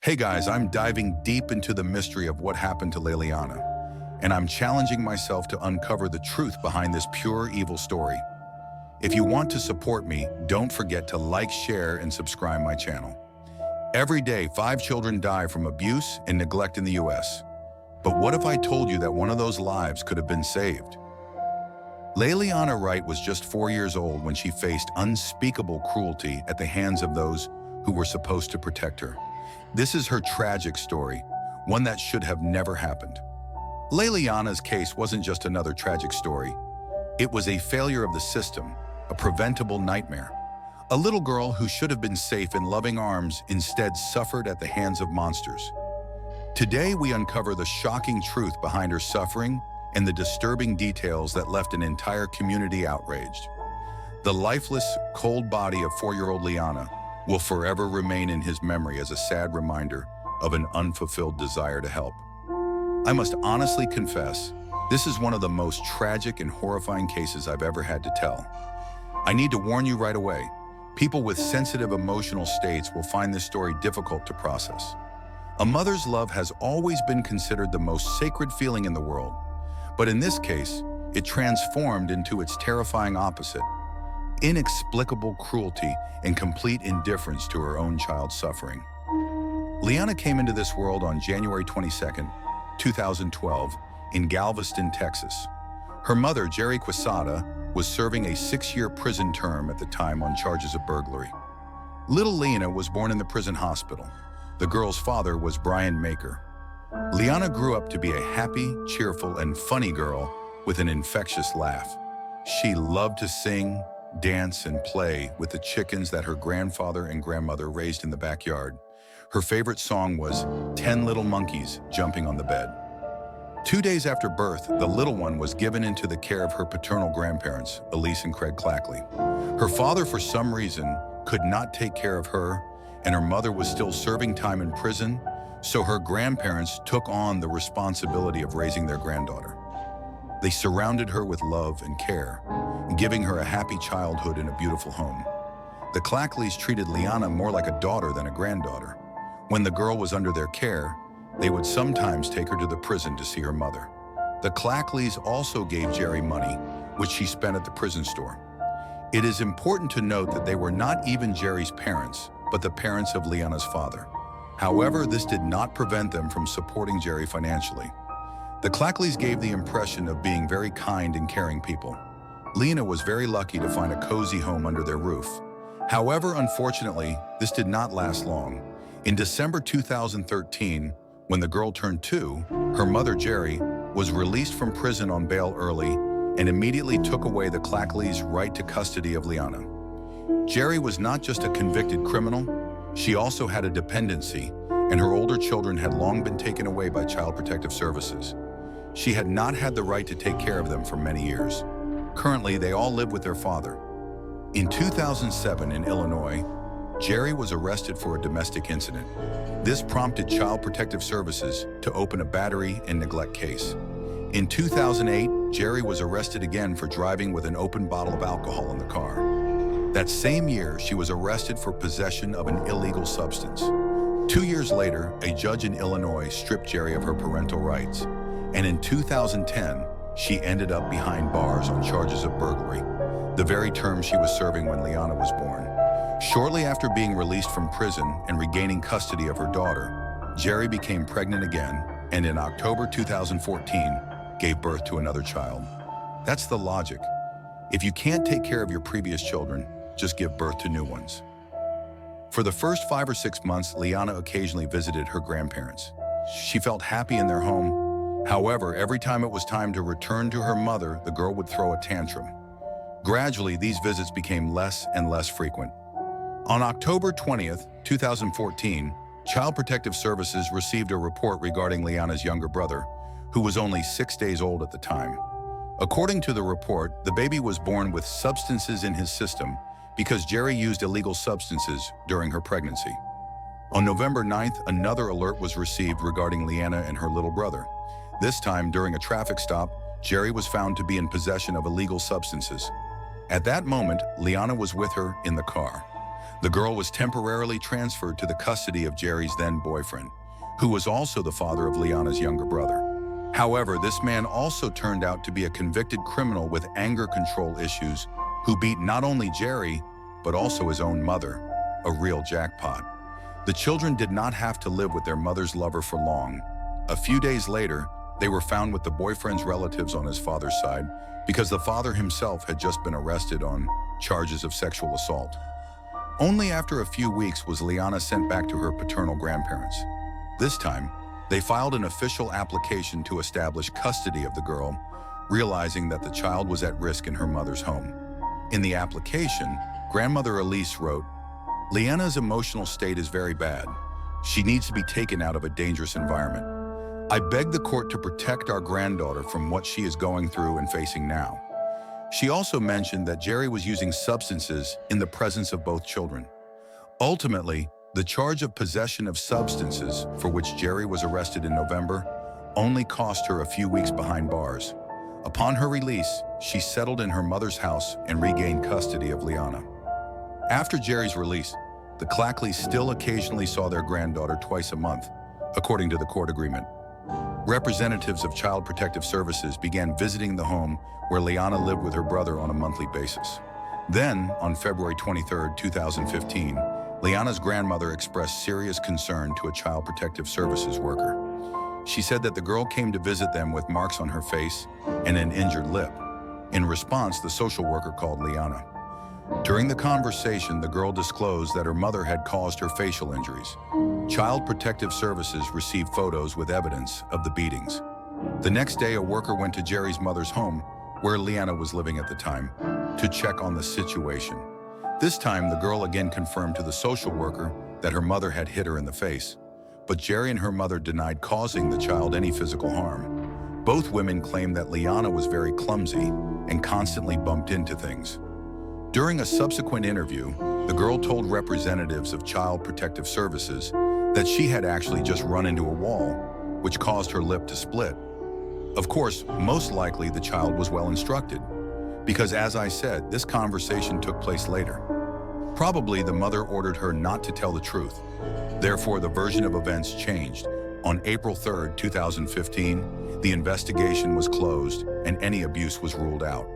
Hey guys, I'm diving deep into the mystery of what happened to Leiliana, and I'm challenging myself to uncover the truth behind this pure evil story. If you want to support me, don't forget to like, share, and subscribe my channel. Every day, 5 children die from abuse and neglect in the US. But what if I told you that one of those lives could have been saved? Leiliana Wright was just 4 years old when she faced unspeakable cruelty at the hands of those who were supposed to protect her. This is her tragic story, one that should have never happened. Leiliana's case wasn't just another tragic story. It was a failure of the system, a preventable nightmare. A little girl who should have been safe in loving arms instead suffered at the hands of monsters. Today, we uncover the shocking truth behind her suffering and the disturbing details that left an entire community outraged. The lifeless, cold body of 4-year-old Liana will forever remain in his memory as a sad reminder of an unfulfilled desire to help. I must honestly confess, this is one of the most tragic and horrifying cases I've ever had to tell. I need to warn you right away. People with sensitive emotional states will find this story difficult to process. A mother's love has always been considered the most sacred feeling in the world, but in this case, it transformed into its terrifying opposite: inexplicable cruelty and complete indifference to her own child's suffering. Liana came into this world on January 22, 2012, in Galveston, Texas. Her mother, Jeri Quesada, was serving a 6-year prison term at the time on charges of burglary. Little Liana was born in the prison hospital. The girl's father was Brian Maker. Liana grew up to be a happy, cheerful, and funny girl with an infectious laugh. She loved to sing, dance, and play with the chickens that her grandfather and grandmother raised in the backyard. Her favorite song was 10 Little Monkeys Jumping on the Bed. 2 days after birth, the little one was given into the care of her paternal grandparents, Elise and Craig Clackley. Her father, for some reason, could not take care of her, and her mother was still serving time in prison, so her grandparents took on the responsibility of raising their granddaughter. They surrounded her with love and care, giving her a happy childhood in a beautiful home. The Clackleys treated Liana more like a daughter than a granddaughter. When the girl was under their care, they would sometimes take her to the prison to see her mother. The Clackleys also gave Jeri money, which she spent at the prison store. It is important to note that they were not even Jeri's parents, but the parents of Liana's father. However, this did not prevent them from supporting Jeri financially. The Clackleys gave the impression of being very kind and caring people. Liana was very lucky to find a cozy home under their roof. However, unfortunately, this did not last long. In December 2013, when the girl turned 2, her mother, Jeri, was released from prison on bail early and immediately took away the Clackleys' right to custody of Liana. Jeri was not just a convicted criminal, she also had a dependency, and her older children had long been taken away by Child Protective Services. She had not had the right to take care of them for many years. Currently, they all live with their father. In 2007 in Illinois, Jeri was arrested for a domestic incident. This prompted Child Protective Services to open a battery and neglect case. In 2008, Jeri was arrested again for driving with an open bottle of alcohol in the car. That same year, she was arrested for possession of an illegal substance. 2 years later, a judge in Illinois stripped Jeri of her parental rights. And in 2010, she ended up behind bars on charges of burglary, the very term she was serving when Liana was born. Shortly after being released from prison and regaining custody of her daughter, Jeri became pregnant again, and in October 2014, gave birth to another child. That's the logic. If you can't take care of your previous children, just give birth to new ones. For the first 5 or 6 months, Liana occasionally visited her grandparents. She felt happy in their home. However, every time it was time to return to her mother, the girl would throw a tantrum. Gradually, these visits became less and less frequent. On October 20th, 2014, Child Protective Services received a report regarding Liana's younger brother, who was only 6 days old at the time. According to the report, the baby was born with substances in his system because Jeri used illegal substances during her pregnancy. On November 9th, another alert was received regarding Liana and her little brother. This time, during a traffic stop, Jeri was found to be in possession of illegal substances. At that moment, Liana was with her in the car. The girl was temporarily transferred to the custody of Jeri's then boyfriend, who was also the father of Liana's younger brother. However, this man also turned out to be a convicted criminal with anger control issues who beat not only Jeri, but also his own mother, a real jackpot. The children did not have to live with their mother's lover for long. A few days later, they were found with the boyfriend's relatives on his father's side because the father himself had just been arrested on charges of sexual assault. Only after a few weeks was Liana sent back to her paternal grandparents. This time, they filed an official application to establish custody of the girl, realizing that the child was at risk in her mother's home. In the application, grandmother Elise wrote, "Liana's emotional state is very bad. She needs to be taken out of a dangerous environment. I beg the court to protect our granddaughter from what she is going through and facing now." She also mentioned that Jeri was using substances in the presence of both children. Ultimately, the charge of possession of substances, for which Jeri was arrested in November, only cost her a few weeks behind bars. Upon her release, she settled in her mother's house and regained custody of Liana. After Jeri's release, the Clackleys still occasionally saw their granddaughter twice a month, according to the court agreement. Representatives of Child Protective Services began visiting the home where Liana lived with her brother on a monthly basis. Then, on February 23, 2015, Liana's grandmother expressed serious concern to a Child Protective Services worker. She said that the girl came to visit them with marks on her face and an injured lip. In response, the social worker called Liana. During the conversation, the girl disclosed that her mother had caused her facial injuries. Child Protective Services received photos with evidence of the beatings. The next day, a worker went to Jeri's mother's home, where Liana was living at the time, to check on the situation. This time, the girl again confirmed to the social worker that her mother had hit her in the face, but Jeri and her mother denied causing the child any physical harm. Both women claimed that Liana was very clumsy and constantly bumped into things. During a subsequent interview, the girl told representatives of Child Protective Services that she had actually just run into a wall, which caused her lip to split. Of course, most likely the child was well instructed, because as I said, this conversation took place later. Probably the mother ordered her not to tell the truth. Therefore, the version of events changed. On April 3, 2015, the investigation was closed and any abuse was ruled out.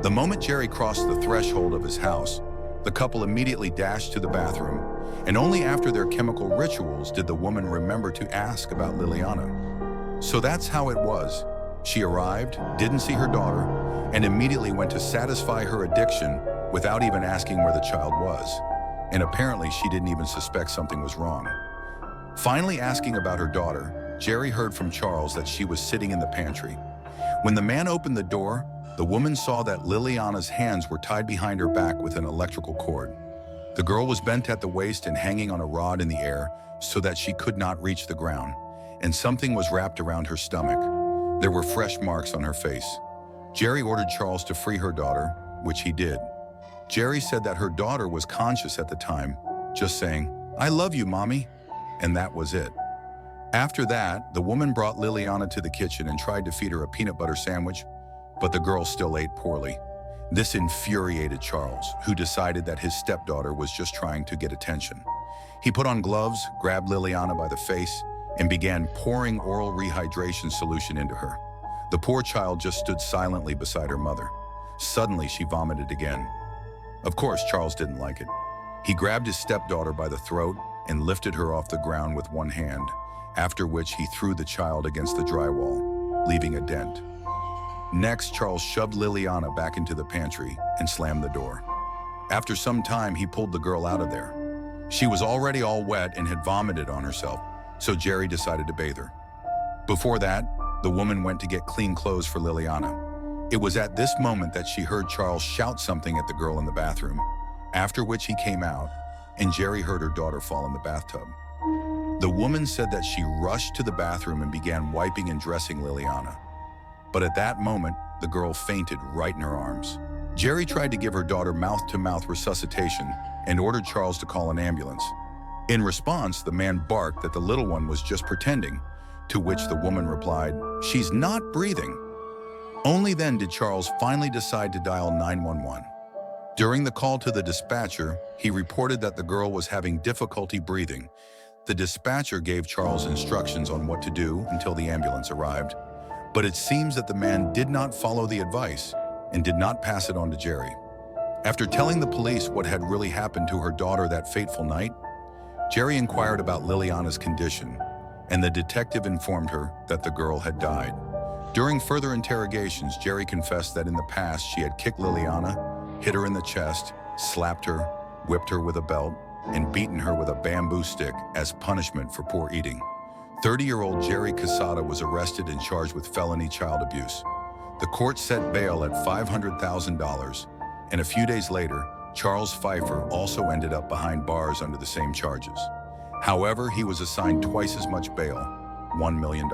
The moment Jeri crossed the threshold of his house, the couple immediately dashed to the bathroom, and only after their chemical rituals did the woman remember to ask about Liliana. So that's how it was. She arrived, didn't see her daughter, and immediately went to satisfy her addiction without even asking where the child was. And apparently she didn't even suspect something was wrong. Finally asking about her daughter, Jeri heard from Charles that she was sitting in the pantry. When the man opened the door, the woman saw that Liliana's hands were tied behind her back with an electrical cord. The girl was bent at the waist and hanging on a rod in the air so that she could not reach the ground, and something was wrapped around her stomach. There were fresh marks on her face. Jeri ordered Charles to free her daughter, which he did. Jeri said that her daughter was conscious at the time, just saying, "I love you, Mommy," and that was it. After that, the woman brought Liliana to the kitchen and tried to feed her a peanut butter sandwich, but the girl still ate poorly. This infuriated Charles, who decided that his stepdaughter was just trying to get attention. He put on gloves, grabbed Liliana by the face, and began pouring oral rehydration solution into her. The poor child just stood silently beside her mother. Suddenly, she vomited again. Of course, Charles didn't like it. He grabbed his stepdaughter by the throat and lifted her off the ground with one hand, after which he threw the child against the drywall, leaving a dent. Next, Charles shoved Liliana back into the pantry and slammed the door. After some time, he pulled the girl out of there. She was already all wet and had vomited on herself, so Jeri decided to bathe her. Before that, the woman went to get clean clothes for Liliana. It was at this moment that she heard Charles shout something at the girl in the bathroom, after which he came out, and Jeri heard her daughter fall in the bathtub. The woman said that she rushed to the bathroom and began wiping and dressing Liliana. But at that moment, the girl fainted right in her arms. Jeri tried to give her daughter mouth-to-mouth resuscitation and ordered Charles to call an ambulance. In response, the man barked that the little one was just pretending, to which the woman replied, "She's not breathing." Only then did Charles finally decide to dial 911. During the call to the dispatcher, he reported that the girl was having difficulty breathing. The dispatcher gave Charles instructions on what to do until the ambulance arrived, but it seems that the man did not follow the advice and did not pass it on to Jeri. After telling the police what had really happened to her daughter that fateful night, Jeri inquired about Leiliana's condition, and the detective informed her that the girl had died. During further interrogations, Jeri confessed that in the past she had kicked Leiliana, hit her in the chest, slapped her, whipped her with a belt, and beaten her with a bamboo stick as punishment for poor eating. 30-year-old Jeri Quesada was arrested and charged with felony child abuse. The court set bail at $500,000, and a few days later, Charles Phifer also ended up behind bars under the same charges. However, he was assigned twice as much bail, $1 million.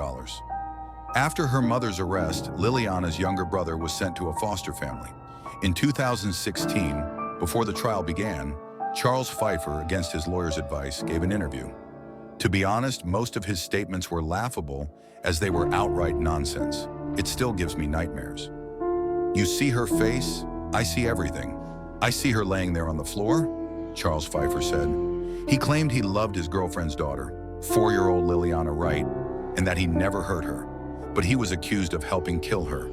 After her mother's arrest, Leiliana's younger brother was sent to a foster family. In 2016, before the trial began, Charles Phifer, against his lawyer's advice, gave an interview. To be honest, most of his statements were laughable as they were outright nonsense. It still gives me nightmares. You see her face, I see everything. I see her laying there on the floor, Charles Phifer said. He claimed he loved his girlfriend's daughter, 4-year-old Leiliana Wright, and that he never hurt her, but he was accused of helping kill her.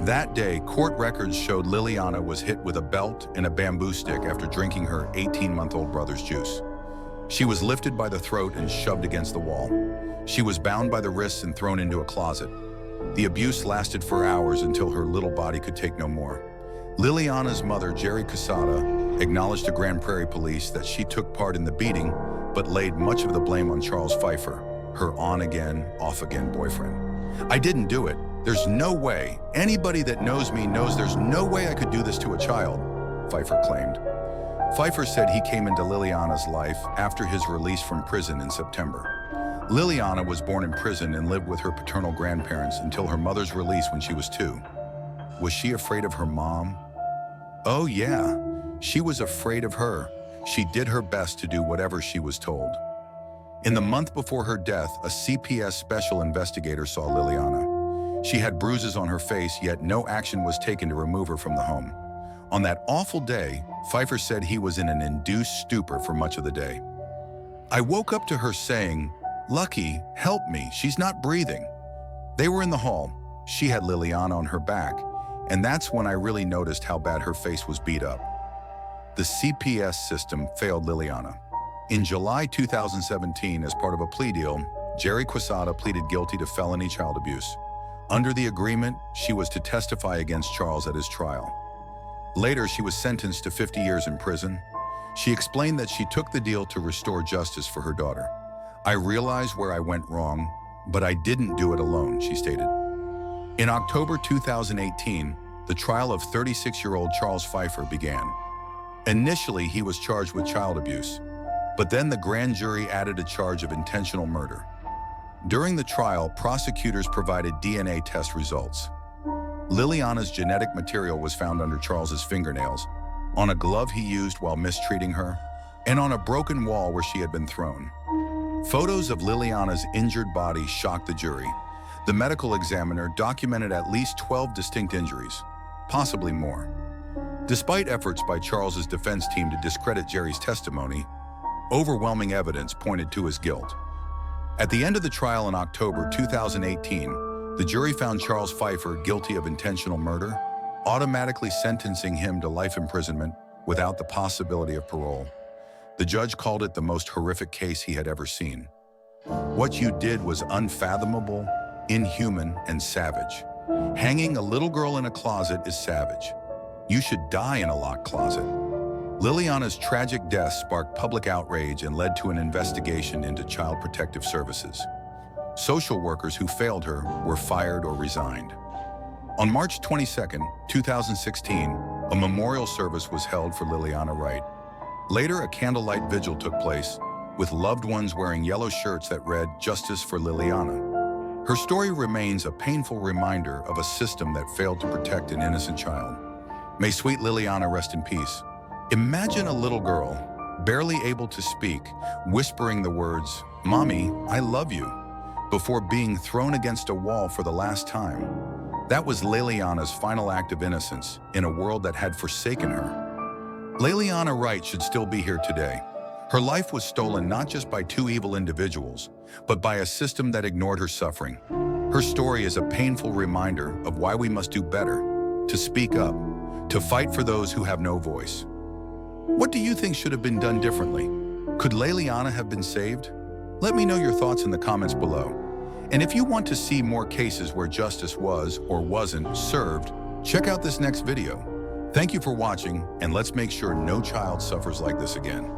That day, court records showed Leiliana was hit with a belt and a bamboo stick after drinking her 18-month-old brother's juice. She was lifted by the throat and shoved against the wall. She was bound by the wrists and thrown into a closet. The abuse lasted for hours until her little body could take no more. Leiliana's mother, Jeri Quesada, acknowledged to Grand Prairie police that she took part in the beating, but laid much of the blame on Charles Phifer, her on-again, off-again boyfriend. I didn't do it. There's no way. Anybody that knows me knows there's no way I could do this to a child, Phifer claimed. Phifer said he came into Leiliana's life after his release from prison in September. Leiliana was born in prison and lived with her paternal grandparents until her mother's release when she was 2. Was she afraid of her mom? Oh yeah, she was afraid of her. She did her best to do whatever she was told. In the month before her death, a CPS special investigator saw Leiliana. She had bruises on her face, yet no action was taken to remove her from the home. On that awful day, Phifer said he was in an induced stupor for much of the day. I woke up to her saying, "Lucky, help me, she's not breathing." They were in the hall. She had Leiliana on her back, and that's when I really noticed how bad her face was beat up. The CPS system failed Leiliana. In July 2017, as part of a plea deal, Jeri Quesada pleaded guilty to felony child abuse. Under the agreement, she was to testify against Charles at his trial. Later, she was sentenced to 50 years in prison. She explained that she took the deal to restore justice for her daughter. I realized where I went wrong, but I didn't do it alone, she stated. In October 2018, the trial of 36-year-old Charles Phifer began. Initially, he was charged with child abuse, but then the grand jury added a charge of intentional murder. During the trial, prosecutors provided DNA test results. Leiliana's genetic material was found under Charles's fingernails, on a glove he used while mistreating her, and on a broken wall where she had been thrown. Photos of Leiliana's injured body shocked the jury. The medical examiner documented at least 12 distinct injuries, possibly more. Despite efforts by Charles's defense team to discredit Jeri's testimony, overwhelming evidence pointed to his guilt. At the end of the trial in October 2018, the jury found Charles Phifer guilty of intentional murder, automatically sentencing him to life imprisonment without the possibility of parole. The judge called it the most horrific case he had ever seen. What you did was unfathomable, inhuman, and savage. Hanging a little girl in a closet is savage. You should die in a locked closet. Leiliana's tragic death sparked public outrage and led to an investigation into Child Protective Services. Social workers who failed her were fired or resigned. On March 22, 2016, a memorial service was held for Leiliana Wright. Later, a candlelight vigil took place, with loved ones wearing yellow shirts that read, "Justice for Leiliana." Her story remains a painful reminder of a system that failed to protect an innocent child. May sweet Leiliana rest in peace. Imagine a little girl, barely able to speak, whispering the words, "Mommy, I love you," before being thrown against a wall for the last time. That was Leiliana's final act of innocence in a world that had forsaken her. Leiliana Wright should still be here today. Her life was stolen not just by two evil individuals, but by a system that ignored her suffering. Her story is a painful reminder of why we must do better, to speak up, to fight for those who have no voice. What do you think should have been done differently? Could Leiliana have been saved? Let me know your thoughts in the comments below. And if you want to see more cases where justice was or wasn't served, check out this next video. Thank you for watching, and let's make sure no child suffers like this again.